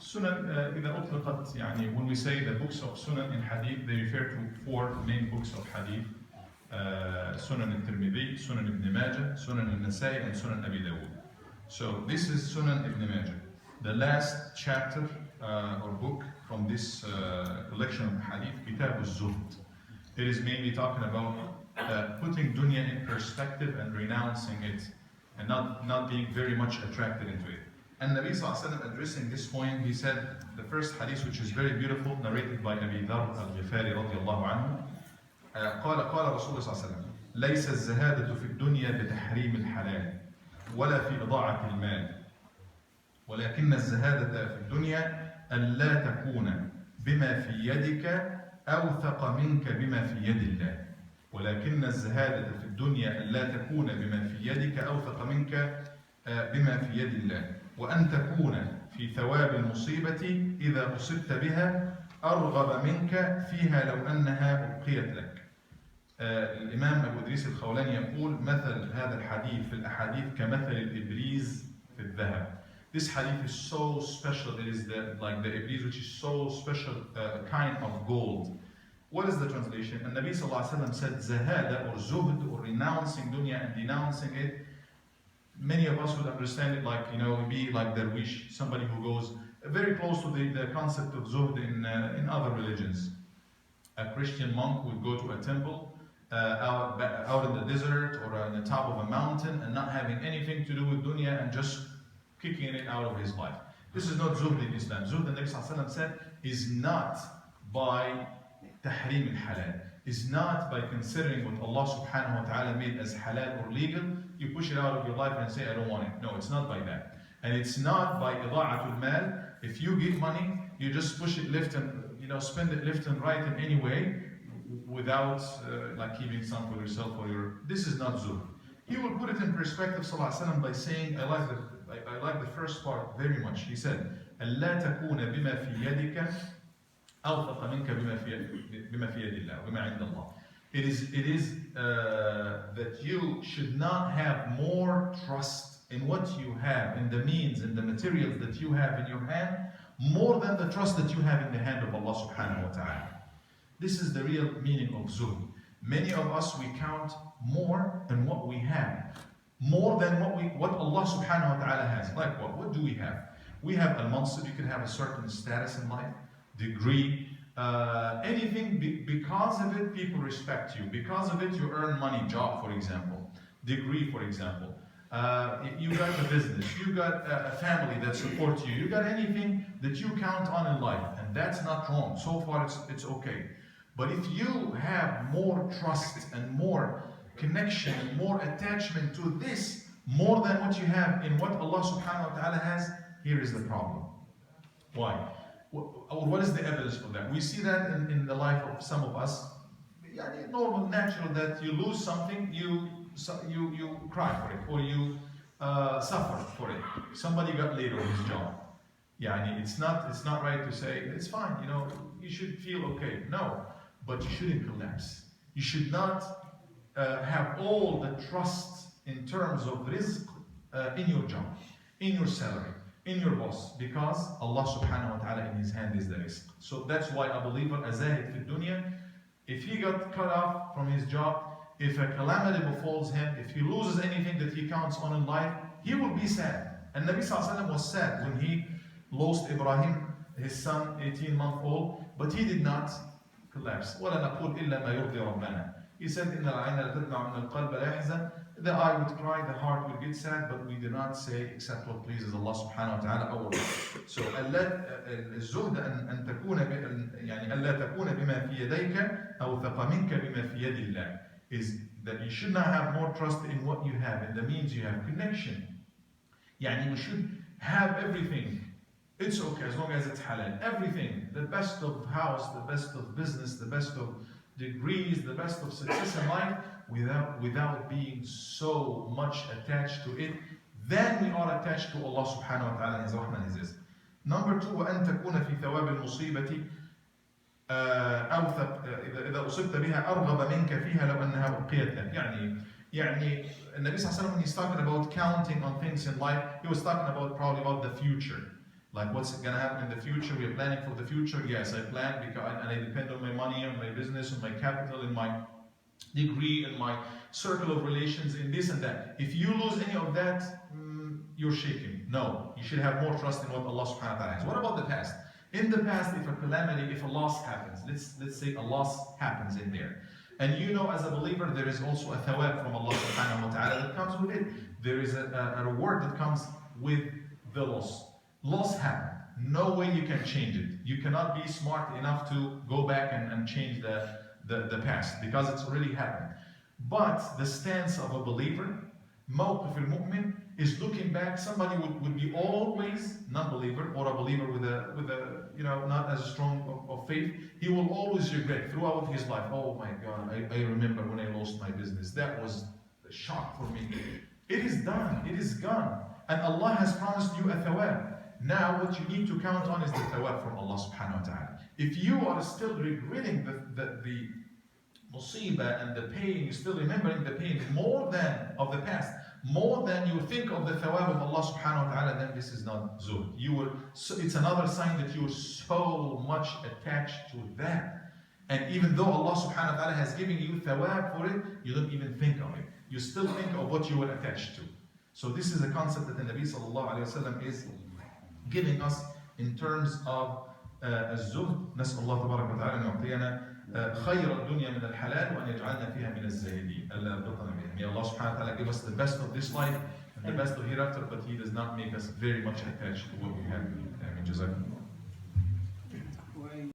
Sunan, إذا أطلقت يعني when we say the books of Sunan in Hadith, they refer to 4 main books of Hadith. Sunan al-Tirmidhi, Sunan ibn Majah, Sunan al-Nasai, and Sunan Abi Dawud. So this is Sunan ibn Majah, the last chapter or book from this collection of Hadith, Kitab al-Zuhd. It is mainly talking about putting dunya in perspective and renouncing it, and not being very much attracted into it. And Nabi Sallallahu Alaihi Wasallam addressing this point, he said, the first hadith, which is very beautiful, narrated by Abi Dharr al-Ghifari radiallahu anhu, قال رسول الله صلى الله عليه وسلم ليس الزهادة في الدنيا بتحريم الحلال ولا في إضاعة المال ولكن الزهادة في الدنيا ألا تكون بما في يدك أوثق منك بما في يد الله ولكن الزهادة في الدنيا ألا تكون بما في يدك أوثق منك بما في يد الله وأن تكون في ثواب المصيبة إذا أصبت بها أرغب منك فيها لو أنها أبقيت لك. الإمام أبو إدريس الخولاني يقول مثل هذا الحديث في الأحاديث كمثل الإبريز في الذهب. This hadith is so special. It is like the Ibris, which is so special, kind of gold. What is the translation? And Nabi Sallallahu Alaihi Wasallam said Zahada or Zuhd or renouncing dunya and denouncing it. Many of us would understand it like, be like Darwish, somebody who goes very close to the concept of Zuhd in other religions. A Christian monk would go to a temple out in the desert or on the top of a mountain and not having anything to do with dunya and just kicking it out of his life. This is not Zuhd in Islam. Zuhd, the Nabi Sallallahu Alaihi Wasallam said, is not by tahrim al-halal. Is not by considering what Allah subhanahu wa ta'ala made as halal or legal, you push it out of your life and say, I don't want it. No, it's not by that. And it's not by ida'atul mal. If you get money, you just push it left and, spend it left and right in any way without like keeping some for yourself or your... This is not zuhd. He will put it in perspective, sallallahu alaihi wasallam, by saying, I like the first part very much. He said, أَلَّا تَكُونَ بِمَا فِي يَدِكَ أَوْثَقَ مِنْكَ بِمَا فِي يَدِ اللَّهِ وَمَا عِنْدَ اللَّهِ. It is that you should not have more trust in what you have, in the means, in the materials that you have in your hand, more than the trust that you have in the hand of Allah subhanahu wa ta'ala. This is the real meaning of zuhd. Many of us, we count more than what we have. More than what Allah subhanahu wa ta'ala has. Like what? What do we have? We have al-mansib, you can have a certain status in life, degree, anything. Because of it, people respect you. Because of it, you earn money, job, for example. Degree, for example. You got a business, you got a family that supports you, you got anything that you count on in life, and that's not wrong. So far, it's okay. But if you have more trust and more connection and more attachment to this, more than what you have in what Allah subhanahu wa ta'ala has, here is the problem. Why? What is the evidence for that? We see that in the life of some of us. Normal, natural, that you lose something, you cry for it, or you suffer for it. Somebody got laid on his job. It's not right to say, it's fine, you should feel okay. No, but you shouldn't collapse. You should not have all the trust in terms of rizq in your job, in your salary, in your boss, because Allah subhanahu wa ta'ala in his hand is the rizq. So that's why a believer, a zahid fi dunya, if he got cut off from his job, if a calamity befalls him, if he loses anything that he counts on in life, he will be sad. And Nabi Sallallahu Alaihi Wasallam was sad when he lost Ibrahim, his son, 18-month-old, but he did not collapse. وَلَا نَقُولْ إِلَّا مَا يُرْضِي رَبَّنَا. He said, إِنَّ الْعَيْنَ لَتَدْمَعُ مِنَ الْقَلْبَ لَا يَحْزَنُ. The eye would cry, the heart would get sad, but we do not say except what pleases Allah subhanahu wa ta'ala, our Lord. So, الزهد أن تكون ألا تكون بما في يديك أو ثق منك بما في يد الله, is that you should not have more trust in what you have, in the means you have, connection. We should have everything. It's okay as long as it's halal. Everything, the best of house, the best of business, the best of degrees, the best of success in life, without being so much attached to it. Then we are attached to Allah subhanahu wa ta'ala and His rahmah and His rizq. Number 2, وأن تكون في ثواب المصيبة أوثق إذا أصبت بها أرغب منك فيها لو أنها أبقيت لك. يعني Nabi Sallallahu Alaihi Wasallam, when he's talking about counting on things in life, he was talking about probably about the future. Like what's going to happen in the future? We are planning for the future. Yes, I plan because and I depend on my money, on my business, on my capital, in my degree, in my circle of relations, in this and that. If you lose any of that, you're shaking. No, you should have more trust in what Allah subhanahu wa ta'ala has. What about the past? In the past, if a calamity, if a loss happens, let's say a loss happens in there. And you know as a believer, there is also a thawab from Allah subhanahu wa ta'ala that comes with it. There is a reward that comes with the loss. Loss happened. No way you can change it. You cannot be smart enough to go back and change the past because it's already happened. But the stance of a believer, mawqif al-mu'min, is looking back. Somebody would be always non-believer or a believer with a not as strong of faith. He will always regret throughout his life. Oh my God, I remember when I lost my business. That was a shock for me. It is done. It is gone. And Allah has promised you a thawab. Now what you need to count on is the thawab from Allah subhanahu wa ta'ala. If you are still regretting the musibah and the pain, you're still remembering the pain more than of the past, more than you think of the thawab of Allah subhanahu wa ta'ala, then this is not zuhd. It's another sign that you are so much attached to that. And even though Allah subhanahu wa ta'ala has given you thawab for it, you don't even think of it. You still think of what you were attached to. So this is a concept that the Nabi sallallahu alayhi wa sallam is giving us in terms of الزهد. نسأل الله تبارك وتعالى أن يعطينا خير الدنيا من الحلال وأن يجعلنا فيها من الزاهدين. May Allah subhanahu wa ta'ala give us the best of this life and the best of hereafter, but He does not make us very much attached to what we have. جزاكم